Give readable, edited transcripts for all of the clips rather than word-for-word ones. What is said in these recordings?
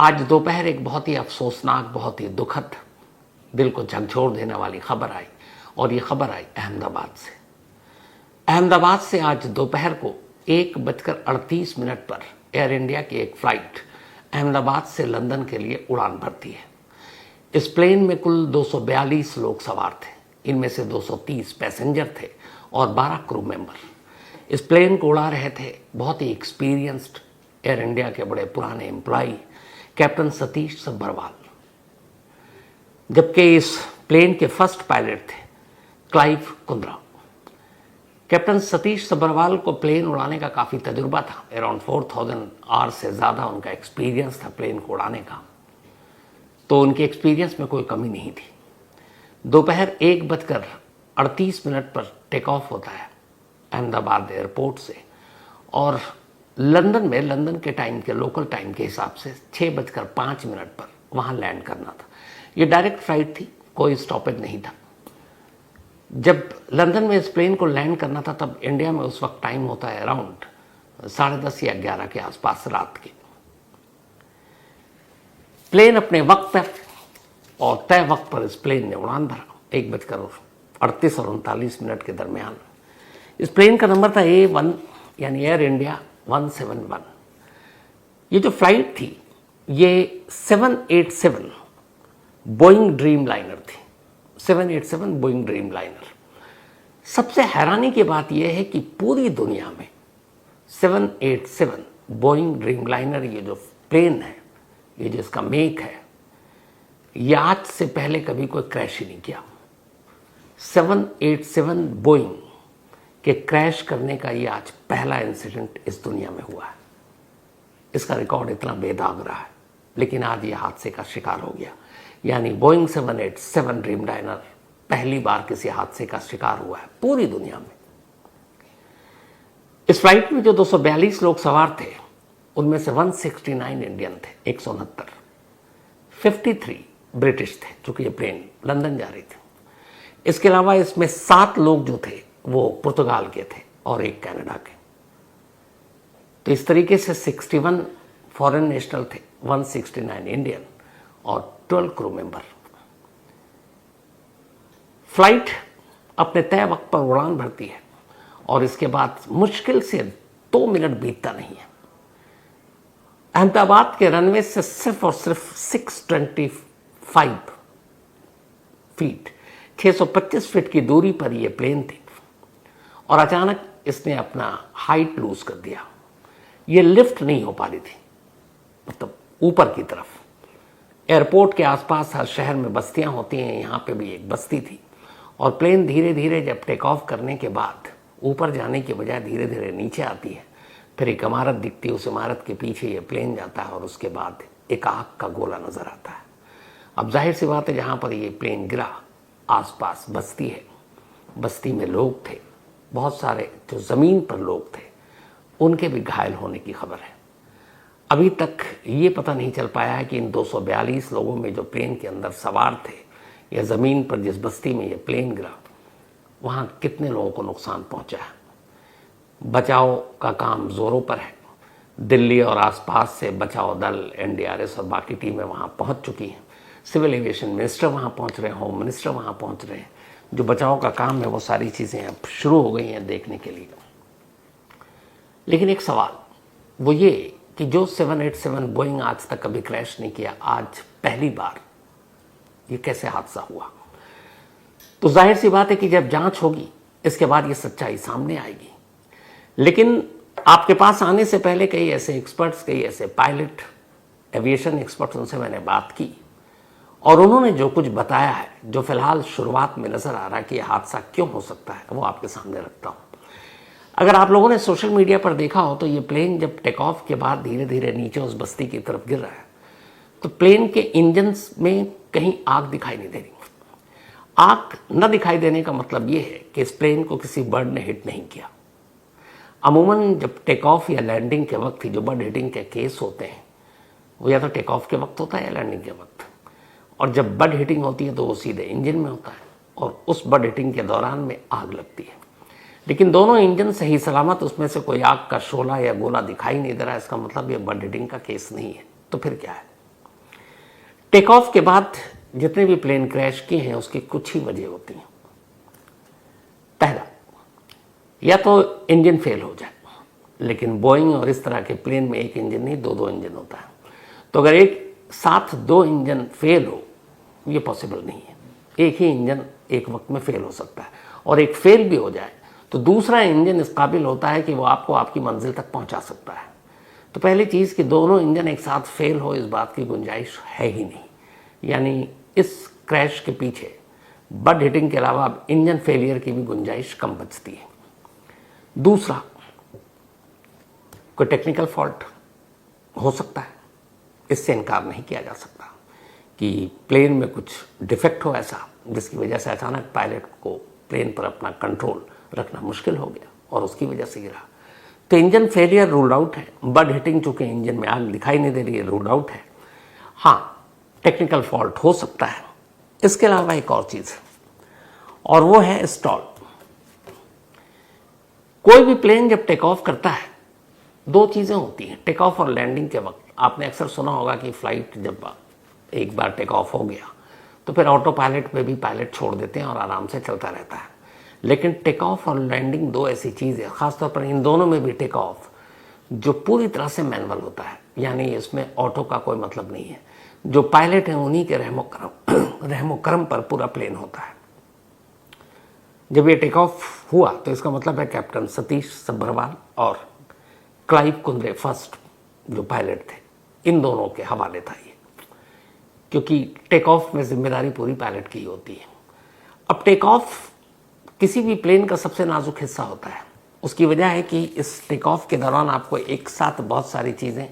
आज दोपहर एक बहुत ही अफसोसनाक, बहुत ही दुखद, दिल को झकझोर देने वाली खबर आई और ये खबर आई अहमदाबाद से। अहमदाबाद से आज दोपहर को 1:38 पर एयर इंडिया की एक फ्लाइट अहमदाबाद से लंदन के लिए उड़ान भरती है। इस प्लेन में कुल 242 लोग सवार थे। इनमें से 230 पैसेंजर थे और 12 क्रू मेंबर। इस प्लेन को उड़ा रहे थे बहुत ही एक्सपीरियंस्ड एयर इंडिया के बड़े पुराने एम्प्लॉई कैप्टन सतीश सब्बरवाल, जबकि इस प्लेन के फर्स्ट पायलट थे क्लाइव कुंद्रा। कैप्टन सतीश सब्बरवाल को प्लेन उड़ाने का काफ़ी तजुर्बा था। अराउंड 4000 आवर्स से ज़्यादा उनका एक्सपीरियंस था प्लेन को उड़ाने का, तो उनके एक्सपीरियंस में कोई कमी नहीं थी। दोपहर 1:38 पर टेक ऑफ होता है अहमदाबाद एयरपोर्ट से और लंदन में लंदन के टाइम के लोकल टाइम के हिसाब से 6:05 पर वहाँ लैंड करना था। ये डायरेक्ट फ्लाइट थी, कोई स्टॉपेज नहीं था। जब लंदन में इस प्लेन को लैंड करना था तब इंडिया में उस वक्त टाइम होता है अराउंड 10:30 या 11 के आसपास रात के। प्लेन अपने वक्त पर और तय वक्त पर इस प्लेन ने उड़ान भरा 1:38 और 39 के दरमियान। इस प्लेन का नंबर था A1 यानी एयर इंडिया 171। ये जो फ्लाइट थी ये 787 बोइंग ड्रीम लाइनर थी। 787 बोइंग ड्रीम लाइनर। सबसे हैरानी की बात यह है कि पूरी दुनिया में 787 बोइंग ड्रीम लाइनर ये जो प्लेन है, ये जो इसका मेक है, ये आज से पहले कभी कोई क्रैश ही नहीं किया। 787 बोइंग के क्रैश करने का ये आज पहला इंसिडेंट इस दुनिया में हुआ है। इसका रिकॉर्ड इतना बेदाग रहा है, लेकिन आज ये हादसे का शिकार हो गया। यानी बोइंग 787 ड्रीम लाइनर पहली बार किसी हादसे का शिकार हुआ है पूरी दुनिया में। इस फ्लाइट में जो 242 लोग सवार थे उनमें से 169 इंडियन थे, 169, 53 ब्रिटिश थे, चूंकि ये प्लेन लंदन जा रही थी। इसके अलावा इसमें 7 लोग जो थे वो पुर्तगाल के थे और एक कनाडा के। तो इस तरीके से 61 फॉरेन नेशनल थे, 169 इंडियन और 12 क्रू मेंबर। फ्लाइट अपने तय वक्त पर उड़ान भरती है और इसके बाद मुश्किल से 2 मिनट बीतता नहीं है। अहमदाबाद के रनवे से सिर्फ और सिर्फ 625 फीट 625 फीट की दूरी पर यह प्लेन थी और अचानक इसने अपना हाइट लूज कर दिया। ये लिफ्ट नहीं हो पा रही थी, मतलब ऊपर की तरफ। एयरपोर्ट के आसपास हर शहर में बस्तियां होती हैं, यहाँ पे भी एक बस्ती थी और प्लेन धीरे धीरे जब टेक ऑफ करने के बाद ऊपर जाने के बजाय धीरे धीरे नीचे आती है। फिर एक इमारत दिखती है, उस इमारत के पीछे ये प्लेन जाता है और उसके बाद एक आग का गोला नजर आता है। अब जाहिर सी बात है, जहाँ पर ये प्लेन गिरा आसपास बस्ती है, बस्ती में लोग थे, बहुत सारे जो ज़मीन पर लोग थे उनके भी घायल होने की खबर है। अभी तक ये पता नहीं चल पाया है कि इन 242 लोगों में जो प्लेन के अंदर सवार थे या ज़मीन पर जिस बस्ती में ये प्लेन गिरा वहाँ कितने लोगों को नुकसान पहुँचा है। बचाव का काम ज़ोरों पर है। दिल्ली और आसपास से बचाव दल, NDRS और बाकी टीमें वहाँ पहुँच चुकी हैं। सिविल एविएशन मिनिस्टर वहाँ पहुँच रहे हैं, होम मिनिस्टर वहाँ पहुँच रहे हैं। जो बचाव का काम है वो सारी चीज़ें अब शुरू हो गई हैं देखने के लिए। लेकिन एक सवाल वो ये कि जो 787 बोइंग आज तक कभी क्रैश नहीं किया, आज पहली बार ये कैसे हादसा हुआ। तो जाहिर सी बात है कि जब जांच होगी इसके बाद ये सच्चाई सामने आएगी। लेकिन आपके पास आने से पहले कई ऐसे एक्सपर्ट्स, कई ऐसे पायलट, एविएशन एक्सपर्ट्स, उनसे मैंने बात की और उन्होंने जो कुछ बताया है, जो फिलहाल शुरुआत में नजर आ रहा है कि यह हादसा क्यों हो सकता है, वो आपके सामने रखता हूँ। अगर आप लोगों ने सोशल मीडिया पर देखा हो तो ये प्लेन जब टेक ऑफ के बाद धीरे धीरे नीचे उस बस्ती की तरफ गिर रहा है तो प्लेन के इंजन्स में कहीं आग दिखाई नहीं दे रही। आग न दिखाई देने का मतलब ये है कि इस प्लेन को किसी बर्ड ने हिट नहीं किया। अमूमन जब टेक ऑफ या लैंडिंग के वक्त ही जो बर्ड हिटिंग के केस होते हैं वो या तो टेक ऑफ के वक्त होता है या लैंडिंग के वक्त, और जब बर्ड हिटिंग होती है तो वो सीधे इंजन में होता है और उस बर्ड हिटिंग के दौरान में आग लगती है। लेकिन दोनों इंजन सही सलामत, उसमें से कोई आग का शोला या गोला दिखाई नहीं दे रहा है। इसका मतलब ये बर्ड हिटिंग का केस नहीं है। तो फिर क्या है? टेक ऑफ के बाद जितने भी प्लेन क्रैश किए हैं उसकी कुछ ही वजह होती हैं। पहला, या तो इंजन फेल हो जाए, लेकिन बोइंग और इस तरह के प्लेन में एक इंजन नहीं, दो इंजन होता है। तो अगर एक साथ दो इंजन फेल हो, ये पॉसिबल नहीं है। एक ही इंजन एक वक्त में फेल हो सकता है, और एक फेल भी हो जाए तो दूसरा इंजन इस काबिल होता है कि वो आपको आपकी मंजिल तक पहुंचा सकता है। तो पहली चीज़ कि दोनों इंजन एक साथ फेल हो, इस बात की गुंजाइश है ही नहीं। यानी इस क्रैश के पीछे बड हिटिंग के अलावा अब इंजन फेलियर की भी गुंजाइश कम बचती है। दूसरा, कोई टेक्निकल फॉल्ट हो सकता है, इससे इनकार नहीं किया जा सकता कि प्लेन में कुछ डिफेक्ट हो ऐसा जिसकी वजह से अचानक पायलट को प्लेन पर अपना कंट्रोल रखना मुश्किल हो गया और उसकी वजह से गिरा। तो इंजन फेलियर रूल्ड आउट है। बड हिटिंग, चूंकि इंजन में आग दिखाई नहीं दे रही है, रूल्ड आउट है। हाँ, टेक्निकल फॉल्ट हो सकता है। इसके अलावा एक और चीज़ है, और वो है स्टॉल। कोई भी प्लेन जब टेक ऑफ करता है, दो चीज़ें होती हैं टेक ऑफ और लैंडिंग के वक्त। आपने अक्सर सुना होगा कि फ्लाइट जब एक बार टेक ऑफ हो गया तो फिर ऑटो पायलट में भी पायलट छोड़ देते हैं और आराम से चलता रहता है। लेकिन टेक ऑफ और लैंडिंग दो ऐसी चीज़ है, खासतौर पर इन दोनों में भी टेक ऑफ जो पूरी तरह से मैनुअल होता है, यानी इसमें ऑटो का कोई मतलब नहीं है। जो पायलट हैं उन्हीं के रहमो करम पर पूरा प्लेन होता है। जब ये टेक ऑफ हुआ तो इसका मतलब है कैप्टन सतीश सब्बरवाल और क्लाइव कुंद्रे फर्स्ट जो पायलट थे, इन दोनों के हवाले था ये, क्योंकि टेक ऑफ में जिम्मेदारी पूरी पायलट की होती है। अब टेक ऑफ किसी भी प्लेन का सबसे नाजुक हिस्सा होता है। उसकी वजह है कि इस टेक ऑफ के दौरान आपको एक साथ बहुत सारी चीज़ें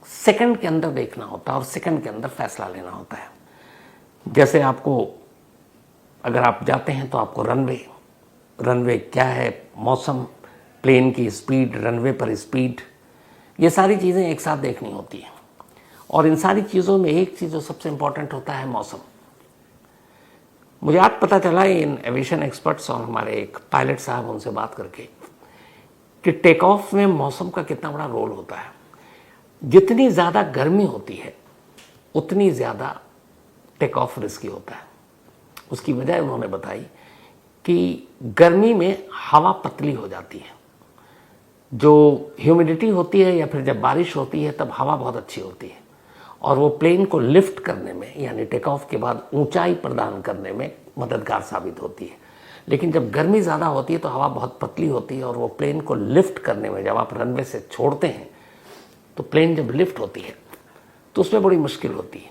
सेकंड के अंदर देखना होता है और सेकंड के अंदर फैसला लेना होता है। जैसे आपको, अगर आप जाते हैं तो आपको रनवे क्या है, मौसम, प्लेन की स्पीड, रनवे पर स्पीड, ये सारी चीज़ें एक साथ देखनी होती हैं। और इन सारी चीज़ों में एक चीज़ जो सबसे इम्पॉर्टेंट होता है, मौसम। मुझे आज पता चला इन एविएशन एक्सपर्ट्स और हमारे एक पायलट साहब, उनसे बात करके, कि टेक ऑफ में मौसम का कितना बड़ा रोल होता है। जितनी ज़्यादा गर्मी होती है उतनी ज़्यादा टेक ऑफ रिस्की होता है। उसकी वजह उन्होंने बताई कि गर्मी में हवा पतली हो जाती है, जो ह्यूमिडिटी होती है या फिर जब बारिश होती है तब हवा बहुत अच्छी होती है और वो प्लेन को लिफ्ट करने में, यानी टेक ऑफ के बाद ऊंचाई प्रदान करने में मददगार साबित होती है। लेकिन जब गर्मी ज़्यादा होती है तो हवा बहुत पतली होती है और वो प्लेन को लिफ्ट करने में, जब आप रनवे से छोड़ते हैं तो प्लेन जब लिफ्ट होती है तो उसमें बड़ी मुश्किल होती है।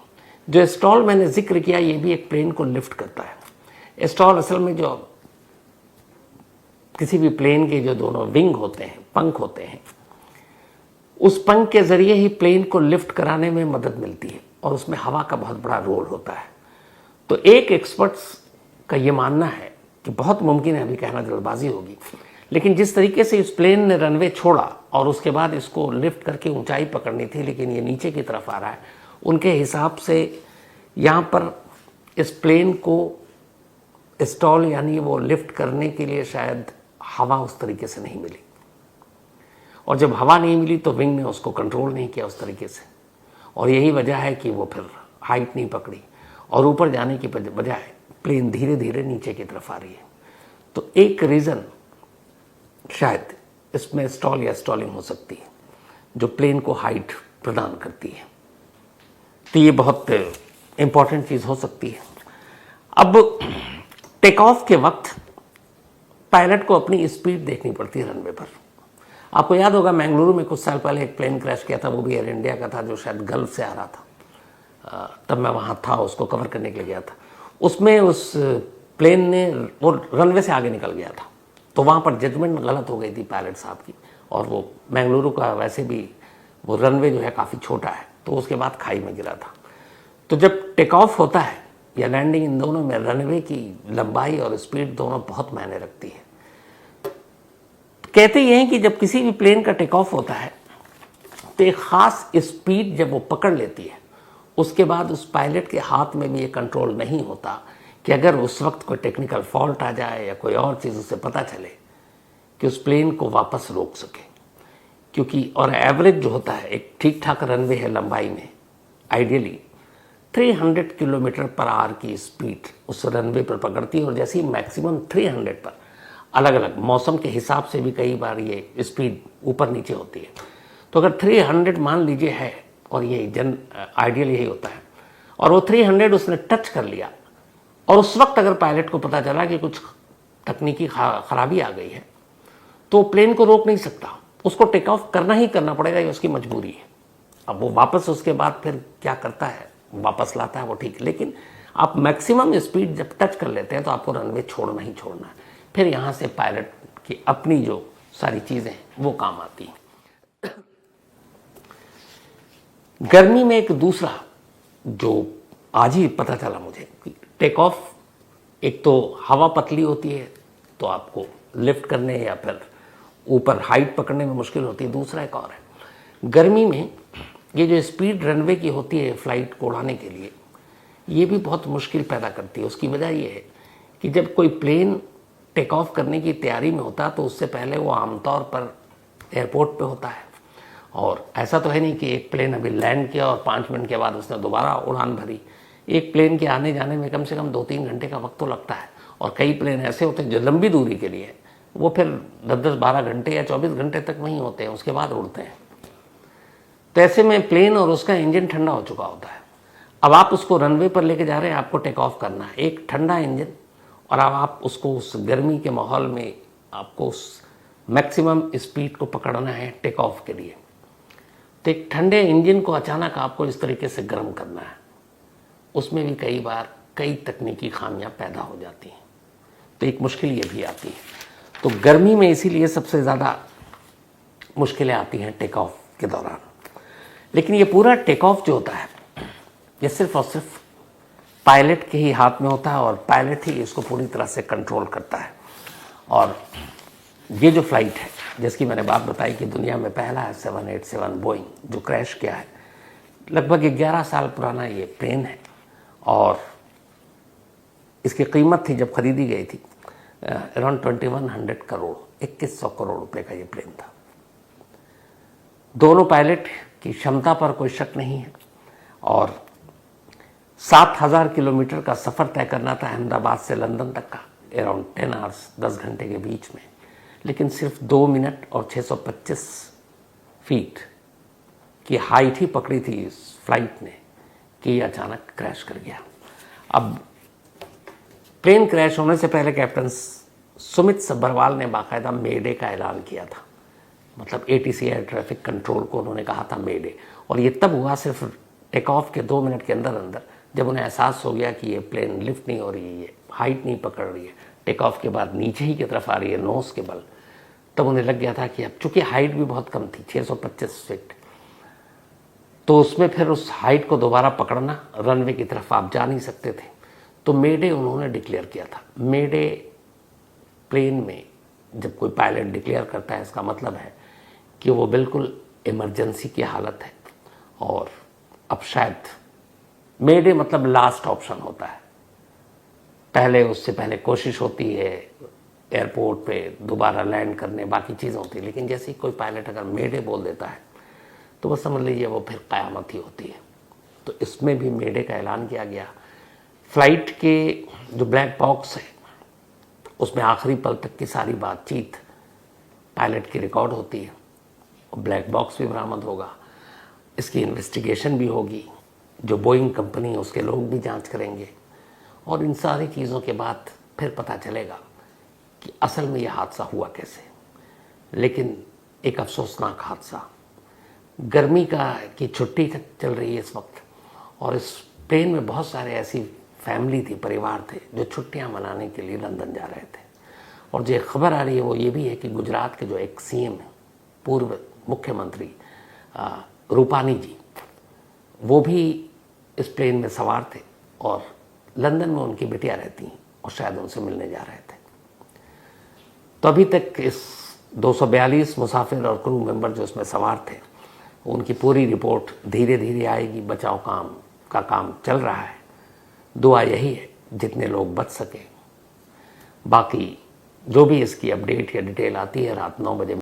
जो स्टॉल मैंने जिक्र किया, ये भी एक प्लेन को लिफ्ट करता है। स्टॉल असल में जो किसी भी प्लेन के जो दोनों विंग होते हैं, पंख होते हैं, उस पंख के जरिए ही प्लेन को लिफ्ट कराने में मदद मिलती है और उसमें हवा का बहुत बड़ा रोल होता है। तो एक एक्सपर्ट्स का ये मानना है कि बहुत मुमकिन है, अभी कहना जल्दबाजी होगी, लेकिन जिस तरीके से इस प्लेन ने रनवे छोड़ा और उसके बाद इसको लिफ्ट करके ऊंचाई पकड़नी थी, लेकिन ये नीचे की तरफ आ रहा है, उनके हिसाब से यहाँ पर इस प्लेन को स्टॉल, यानी वो लिफ्ट करने के लिए शायद हवा उस तरीके से नहीं मिली, और जब हवा नहीं मिली तो विंग ने उसको कंट्रोल नहीं किया उस तरीके से, और यही वजह है कि वो फिर हाइट नहीं पकड़ी और ऊपर जाने की बजाय प्लेन धीरे धीरे नीचे की तरफ आ रही है। तो एक रीज़न शायद इसमें स्टॉल या स्टॉलिंग हो सकती है, जो प्लेन को हाइट प्रदान करती है। तो ये बहुत इंपॉर्टेंट चीज़ हो सकती है। अब टेक ऑफ के वक्त पायलट को अपनी स्पीड देखनी पड़ती है रनवे पर। आपको याद होगा मैंगलुरु में कुछ साल पहले एक प्लेन क्रैश किया था, वो भी एयर इंडिया का था, जो शायद गल्फ से आ रहा था। तब मैं वहाँ था, उसको कवर करने के लिए गया था। उसमें उस प्लेन ने, वो रनवे से आगे निकल गया था, तो वहाँ पर जजमेंट गलत हो गई थी पायलट साहब की, और वो मैंगलुरु का वैसे भी वो रनवे जो है काफ़ी छोटा है, तो उसके बाद खाई में गिरा था। तो जब टेक ऑफ होता है या लैंडिंग, इन दोनों में रनवे की लंबाई और स्पीड दोनों बहुत मायने रखती है। कहते ये हैं कि जब किसी भी प्लेन का टेक ऑफ होता है तो एक ख़ास स्पीड जब वो पकड़ लेती है, उसके बाद उस पायलट के हाथ में भी ये कंट्रोल नहीं होता कि अगर उस वक्त कोई टेक्निकल फॉल्ट आ जाए या कोई और चीज़ उसे पता चले कि उस प्लेन को वापस रोक सके। क्योंकि और एवरेज जो होता है, एक ठीक ठाक रनवे है लंबाई में आइडियली 300 किलोमीटर पर आवर की स्पीड उस रनवे पर पकड़ती है, और जैसे ही मैक्सिमम 300 पर, अलग अलग मौसम के हिसाब से भी कई बार ये स्पीड ऊपर नीचे होती है। तो अगर 300 मान लीजिए है, और ये आइडियल यही होता है, और वो 300 उसने टच कर लिया, और उस वक्त अगर पायलट को पता चला कि कुछ तकनीकी खराबी आ गई है, तो प्लेन को रोक नहीं सकता, उसको टेक ऑफ करना ही करना पड़ेगा, ये उसकी मजबूरी है। अब वो वापस उसके बाद फिर क्या करता है, वापस लाता है, वो ठीक है, लेकिन आप मैक्सिमम स्पीड जब टच कर लेते हैं तो आपको रनवे छोड़ना ही छोड़ना है। फिर यहाँ से पायलट की अपनी जो सारी चीज़ें वो काम आती हैं। गर्मी में एक दूसरा जो आज ही पता चला मुझे कि टेक ऑफ, एक तो हवा पतली होती है तो आपको लिफ्ट करने या फिर ऊपर हाइट पकड़ने में मुश्किल होती है। दूसरा एक और है, गर्मी में ये जो स्पीड रनवे की होती है फ्लाइट को उड़ाने के लिए, ये भी बहुत मुश्किल पैदा करती है। उसकी वजह ये है कि जब कोई प्लेन टेक ऑफ करने की तैयारी में होता है तो उससे पहले वो आमतौर पर एयरपोर्ट पे होता है, और ऐसा तो है नहीं कि एक प्लेन अभी लैंड किया और 5 मिनट के बाद उसने दोबारा उड़ान भरी। एक प्लेन के आने जाने में कम से कम 2-3 घंटे का वक्त तो लगता है, और कई प्लेन ऐसे होते हैं जो लंबी दूरी के लिए वो फिर 10-12 घंटे या 24 घंटे तक वहीं होते हैं, उसके बाद उड़ते हैं। तो ऐसे में प्लेन और उसका इंजन ठंडा हो चुका होता है। अब आप उसको रनवे पर लेके जा रहे हैं, आपको टेक ऑफ करना है, एक ठंडा इंजन, और अब आप उसको उस गर्मी के माहौल में आपको उस मैक्सिमम स्पीड को पकड़ना है टेक ऑफ के लिए। तो एक ठंडे इंजन को अचानक आपको इस तरीके से गर्म करना है, उसमें भी कई बार कई तकनीकी खामियां पैदा हो जाती हैं, तो एक मुश्किल ये भी आती है। तो गर्मी में इसीलिए सबसे ज़्यादा मुश्किलें आती हैं टेक ऑफ के दौरान। लेकिन ये पूरा टेक ऑफ जो होता है ये सिर्फ और सिर्फ पायलट के ही हाथ में होता है, और पायलट ही इसको पूरी तरह से कंट्रोल करता है। और ये जो फ्लाइट है जिसकी मैंने बात बताई कि दुनिया में पहला है 787 बोइंग जो क्रैश किया है, लगभग 11 साल पुराना ये प्लेन है, और इसकी कीमत थी जब खरीदी गई थी अराउंड 2100 करोड़, 2100 करोड़ रुपए का ये प्लेन था। दोनों पायलट की क्षमता पर कोई शक नहीं है, और 7000 किलोमीटर का सफ़र तय करना था अहमदाबाद से लंदन तक का, अराउंड 10 आवर्स, 10 घंटे के बीच में, लेकिन सिर्फ 2 मिनट और 625 फीट की हाइट ही पकड़ी थी इस फ्लाइट ने कि अचानक क्रैश कर गया। अब प्लेन क्रैश होने से पहले कैप्टन सुमित सब्बरवाल ने बाकायदा मेडे का ऐलान किया था, मतलब ATC एयर ट्रैफिक कंट्रोल को उन्होंने कहा था मेडे, और ये तब हुआ सिर्फ टेक ऑफ के 2 मिनट के अंदर अंदर, जब उन्हें एहसास हो गया कि ये प्लेन लिफ्ट नहीं हो रही है, ये हाइट नहीं पकड़ रही है, टेक ऑफ के बाद नीचे ही की तरफ आ रही है नोस के बल। तब उन्हें लग गया था कि अब चूंकि हाइट भी बहुत कम थी 625 फीट, तो उसमें फिर उस हाइट को दोबारा पकड़ना, रनवे की तरफ आप जा नहीं सकते थे, तो मेडे उन्होंने डिक्लेयर किया था। मेडे प्लेन में जब कोई पायलट डिक्लेयर करता है, इसका मतलब है कि वो बिल्कुल इमरजेंसी की हालत है, और अब शायद मेडे मतलब लास्ट ऑप्शन होता है। पहले उससे पहले कोशिश होती है एयरपोर्ट पे दोबारा लैंड करने, बाकी चीज़ें होती है, लेकिन जैसे ही कोई पायलट अगर मेडे बोल देता है तो बस समझ लीजिए वो फिर क़यामत ही होती है। तो इसमें भी मेडे का ऐलान किया गया। फ्लाइट के जो ब्लैक बॉक्स है उसमें आखिरी पल तक की सारी बातचीत पायलट की रिकॉर्ड होती है, और ब्लैक बॉक्स भी बरामद होगा, इसकी इन्वेस्टिगेशन भी होगी, जो बोइंग कंपनी है उसके लोग भी जांच करेंगे, और इन सारी चीज़ों के बाद फिर पता चलेगा कि असल में यह हादसा हुआ कैसे। लेकिन एक अफसोसनाक हादसा, गर्मी की छुट्टी चल रही है इस वक्त, और इस प्लेन में बहुत सारे ऐसी फैमिली थी, परिवार थे जो छुट्टियां मनाने के लिए लंदन जा रहे थे। और जो खबर आ रही है वो ये भी है कि गुजरात के जो एक CM है, पूर्व मुख्यमंत्री रूपानी जी, वो भी इस प्लेन में सवार थे, और लंदन में उनकी बिटिया रहती हैं, और शायद उनसे मिलने जा रहे थे। तो अभी तक इस 242 मुसाफिर और क्रू मेंबर जो इसमें सवार थे, उनकी पूरी रिपोर्ट धीरे धीरे आएगी। बचाव का काम चल रहा है। दुआ यही है जितने लोग बच सके। बाकी जो भी इसकी अपडेट या डिटेल आती है रात 9 बजे